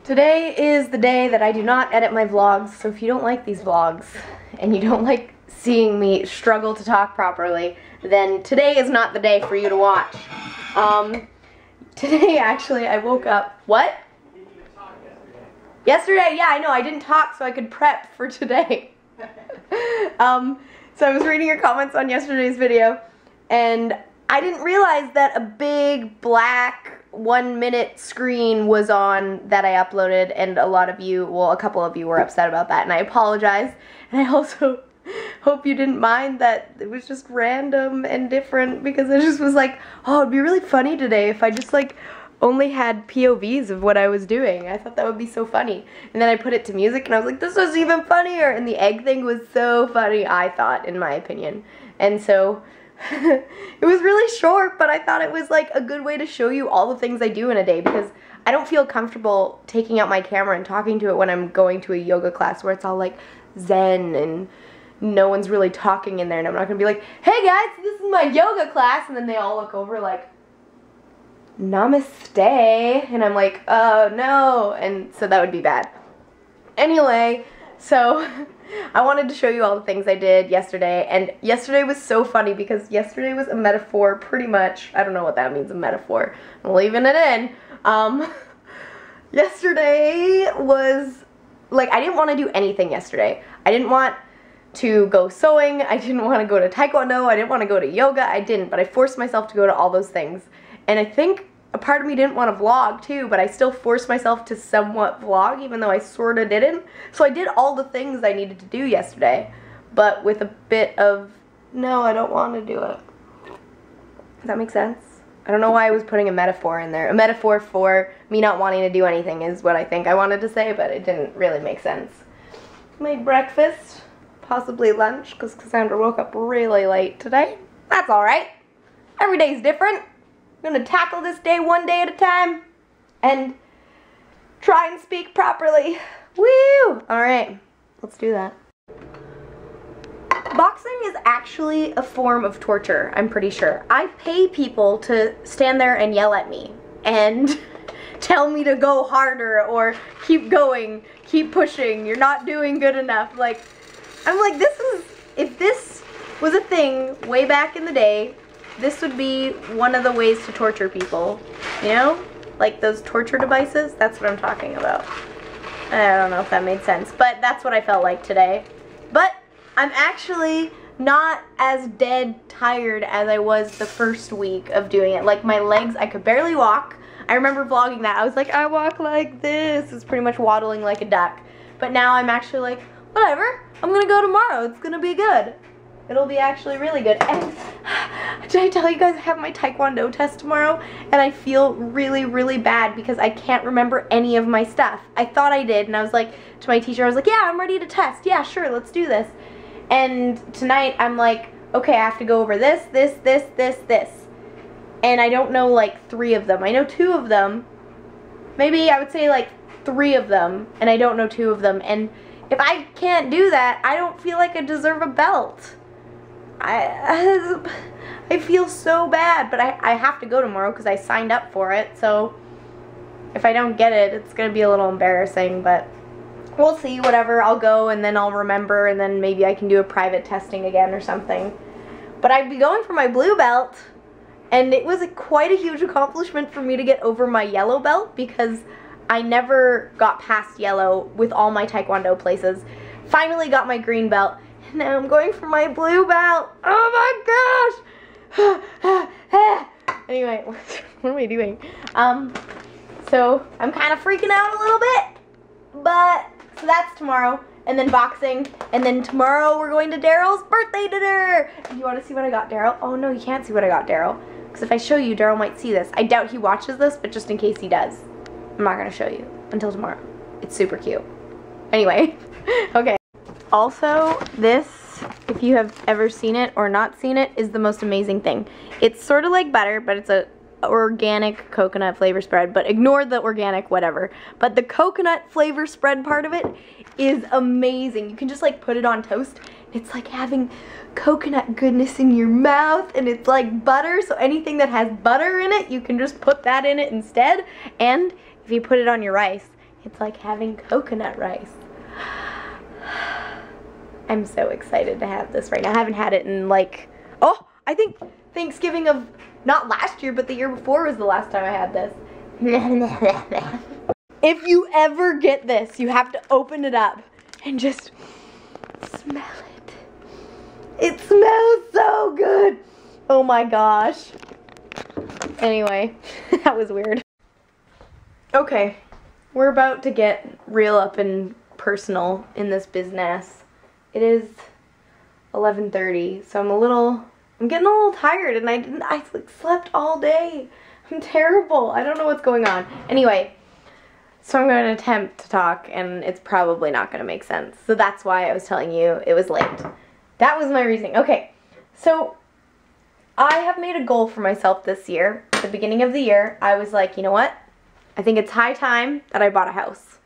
Today is the day that I do not edit my vlogs, so if you don't like these vlogs and you don't like seeing me struggle to talk properly, then today is not the day for you to watch. Today actually I woke up, what? Yesterday, yeah, I know, I didn't talk so I could prep for today. So I was reading your comments on yesterday's video, and I didn't realize that a big black 1-minute screen was on that I uploaded, and a lot of you, well, a couple of you were upset about that, and I apologize. And I also hope you didn't mind that it was just random and different, because I just was like, oh, it'd be really funny today if I just like only had POVs of what I was doing. I thought that would be so funny. And then I put it to music and I was like, this was even funnier. And the egg thing was so funny, I thought, in my opinion. And so it was really short, but I thought it was like a good way to show you all the things I do in a day, because I don't feel comfortable taking out my camera and talking to it when I'm going to a yoga class where it's all like zen and no one's really talking in there, and I'm not gonna be like, hey guys, this is my yoga class, and then they all look over like, namaste, and I'm like, oh no, and so that would be bad. Anyway, so I wanted to show you all the things I did yesterday, and yesterday was so funny because yesterday was a metaphor, pretty much. I don't know what that means, a metaphor. I'm leaving it in. Yesterday was, like, I didn't want to do anything yesterday. I didn't want to go sewing, I didn't want to go to taekwondo, I didn't want to go to yoga, I didn't, but I forced myself to go to all those things. And I think a part of me didn't want to vlog too, but I still forced myself to somewhat vlog, even though I sort of didn't. So I did all the things I needed to do yesterday, but with a bit of, no, I don't want to do it. Does that make sense? I don't know why I was putting a metaphor in there. A metaphor for me not wanting to do anything is what I think I wanted to say, but it didn't really make sense. Made breakfast, possibly lunch, because Cassandra woke up really late today. That's alright. Every day's different. I'm gonna tackle this day one day at a time and try and speak properly. Woo! Alright, let's do that. Boxing is actually a form of torture, I'm pretty sure. I pay people to stand there and yell at me and tell me to go harder or keep going, keep pushing, you're not doing good enough. Like, I'm like, this is, if this was a thing way back in the day, this would be one of the ways to torture people, you know? Like those torture devices, that's what I'm talking about. I don't know if that made sense, but that's what I felt like today. But I'm actually not as dead tired as I was the first week of doing it. Like my legs, I could barely walk. I remember vlogging that. I was like, I walk like this. It's pretty much waddling like a duck. But now I'm actually like, whatever, I'm gonna go tomorrow. It's gonna be good. It'll be actually really good. And did I tell you guys I have my taekwondo test tomorrow? And I feel really, really bad because I can't remember any of my stuff. I thought I did, and I was like, to my teacher, I was like, yeah, I'm ready to test. Yeah, sure, let's do this. And tonight I'm like, okay, I have to go over this, this, this, this, this. And I don't know like 3 of them. I know 2 of them. Maybe I would say like 3 of them, and I don't know 2 of them. And if I can't do that, I don't feel like I deserve a belt. I feel so bad, but I have to go tomorrow because I signed up for it, so if I don't get it, it's going to be a little embarrassing, but we'll see, whatever. I'll go and then I'll remember, and then maybe I can do a private testing again or something. But I'd be going for my blue belt, and it was quite a huge accomplishment for me to get over my yellow belt because I never got past yellow with all my taekwondo places. Finally got my green belt. Now I'm going for my blue belt. Oh my gosh! Anyway, what am I doing? So I'm kind of freaking out a little bit, but so that's tomorrow, and then boxing, and then tomorrow we're going to Daryl's birthday dinner. You want to see what I got, Daryl? Oh no, you can't see what I got, Daryl, because if I show you, Daryl might see this. I doubt he watches this, but just in case he does, I'm not gonna show you until tomorrow. It's super cute. Anyway, okay. Also, this, if you have ever seen it or not seen it, is the most amazing thing. It's sort of like butter, but it's a organic coconut flavor spread, but ignore the organic whatever. But the coconut flavor spread part of it is amazing. You can just like put it on toast. It's like having coconut goodness in your mouth, and it's like butter, so anything that has butter in it, you can just put that in it instead. And if you put it on your rice, It's like having coconut rice. I'm so excited to have this right now. I haven't had it in like, oh, I think Thanksgiving of, not last year, but the year before was the last time I had this. If you ever get this, you have to open it up and just smell it. It smells so good. Oh my gosh. Anyway, that was weird. Okay, we're about to get real up and personal in this business. It is 11:30, so I'm getting a little tired, and I slept all day. I'm terrible. I don't know what's going on. Anyway, so I'm going to attempt to talk, and it's probably not going to make sense. So that's why I was telling you it was late. That was my reasoning. Okay, so I have made a goal for myself this year. At the beginning of the year, I was like, you know what? I think it's high time that I bought a house.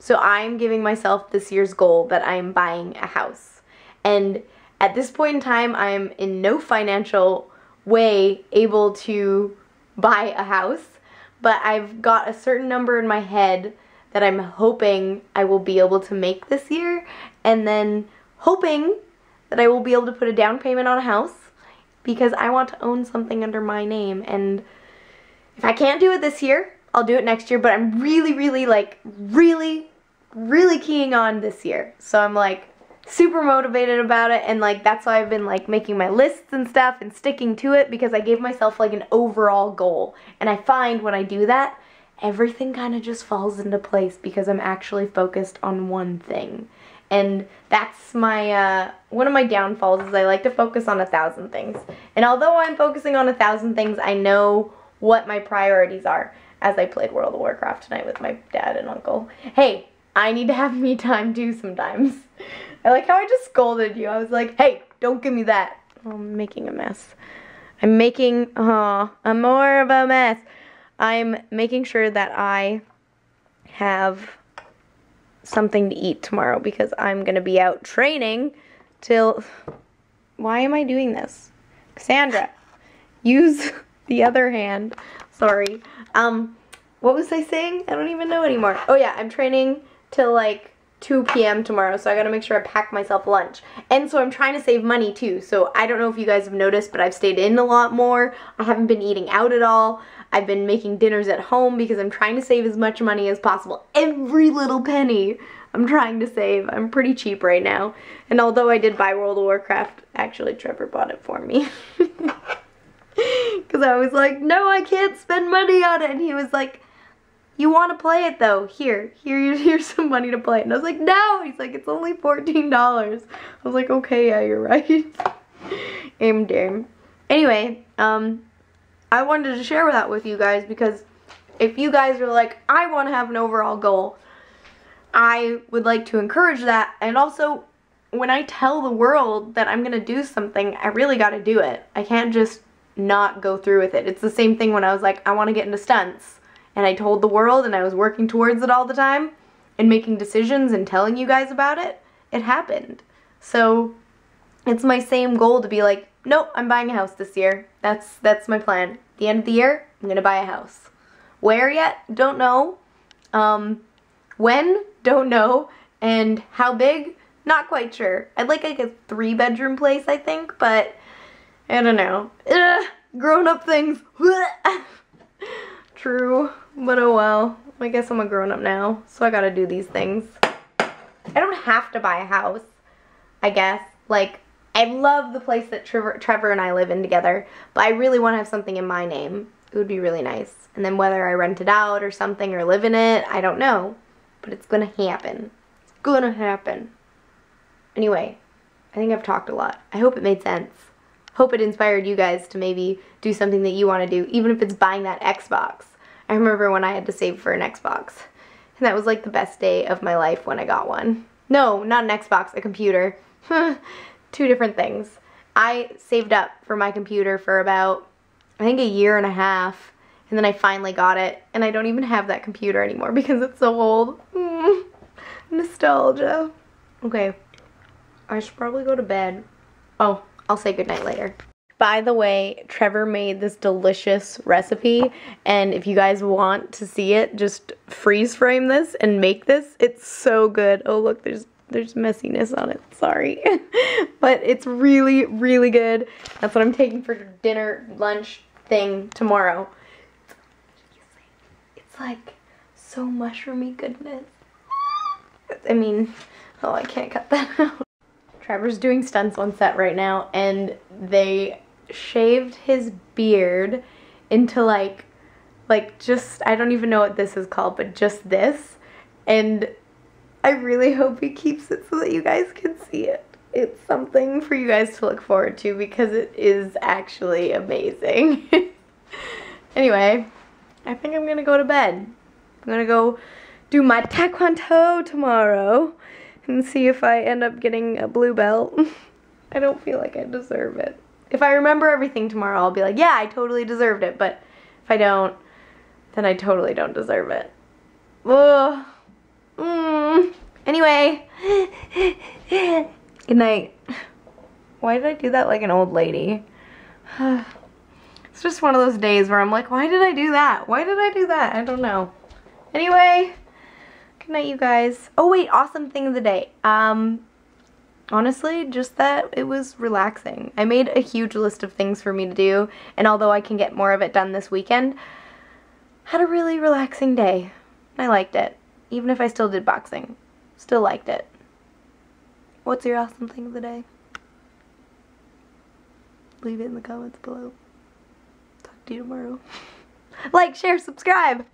So I'm giving myself this year's goal that I'm buying a house. And at this point in time, I'm in no financial way able to buy a house, but I've got a certain number in my head that I'm hoping I will be able to make this year, and then hoping that I will be able to put a down payment on a house, because I want to own something under my name. And if I can't do it this year, I'll do it next year, but I'm really keying on this year. So I'm like super motivated about it, and like that's why I've been like making my lists and stuff and sticking to it, because I gave myself like an overall goal. And I find when I do that, everything kind of just falls into place because I'm actually focused on one thing. And that's my, one of my downfalls is I like to focus on 1,000 things. And although I'm focusing on 1,000 things, I know what my priorities are, as I played World of Warcraft tonight with my dad and uncle. Hey, I need to have me time too sometimes. I like how I just scolded you. I was like, hey, don't give me that. Oh, I'm making a mess. I'm more of a mess. I'm making sure that I have something to eat tomorrow, because I'm gonna be out training till, why am I doing this? Cassandra, use the other hand. Sorry. What was I saying? I don't even know anymore. Oh yeah, I'm training till like 2 p.m. tomorrow, so I gotta make sure I pack myself lunch. And so I'm trying to save money too, so I don't know if you guys have noticed, but I've stayed in a lot more. I haven't been eating out at all. I've been making dinners at home because I'm trying to save as much money as possible. Every little penny I'm trying to save. I'm pretty cheap right now. And although I did buy World of Warcraft, actually Trevor bought it for me. Because I was like, no, I can't spend money on it. And he was like, you want to play it though? Here's some money to play it. And I was like, no. He's like, it's only $14. I was like, okay, yeah, you're right. Damn. Anyway, I wanted to share that with you guys, because if you guys are like, I want to have an overall goal, I would like to encourage that. And also, when I tell the world that I'm going to do something, I really got to do it. I can't just not go through with it. It's the same thing when I was like, I want to get into stunts. And I told the world, and I was working towards it all the time and making decisions and telling you guys about it. It happened. So it's my same goal to be like, nope, I'm buying a house this year. That's my plan. At the end of the year, I'm going to buy a house. Where yet? Don't know. When? Don't know. And how big? Not quite sure. I'd like a 3-bedroom place, I think, but I don't know. Grown-up things. True, but oh well. I guess I'm a grown-up now, so I gotta do these things. I don't have to buy a house, I guess. Like, I love the place that Trevor and I live in together, but I really want to have something in my name. It would be really nice. And then whether I rent it out or something or live in it, I don't know. But it's gonna happen. It's gonna happen. Anyway, I think I've talked a lot. I hope it made sense. Hope it inspired you guys to maybe do something that you want to do, even if it's buying that Xbox. I remember when I had to save for an Xbox. And that was like the best day of my life when I got one. No, not an Xbox, a computer. 2 different things. I saved up for my computer for about, I think, 1.5 years. And then I finally got it. And I don't even have that computer anymore because it's so old. Nostalgia. Okay. I should probably go to bed. Oh, I'll say goodnight later. By the way, Trevor made this delicious recipe, and if you guys want to see it, just freeze frame this and make this. It's so good. Oh look, there's messiness on it, sorry. But it's really, really good. That's what I'm taking for dinner, lunch thing tomorrow. It's like so mushroomy goodness. I mean, oh, I can't cut that out. Trevor's doing stunts on set right now, and they shaved his beard into like just, I don't even know what this is called, but just this. And I really hope he keeps it so that you guys can see it. It's something for you guys to look forward to because it is actually amazing. Anyway, I think I'm gonna go to bed. I'm gonna go do my taekwondo tomorrow and see if I end up getting a blue belt. I don't feel like I deserve it. If I remember everything tomorrow, I'll be like, yeah, I totally deserved it. But if I don't, then I totally don't deserve it. Ugh. Anyway. Good night. Why did I do that like an old lady? It's just one of those days where I'm like, why did I do that? Why did I do that? I don't know. Anyway, good night, you guys. Oh wait, awesome thing of the day. Honestly, just that it was relaxing. I made a huge list of things for me to do, and although I can get more of it done this weekend, had a really relaxing day. I liked it. Even if I still did boxing, still liked it. What's your awesome thing of the day? Leave it in the comments below. Talk to you tomorrow. Like, share, subscribe.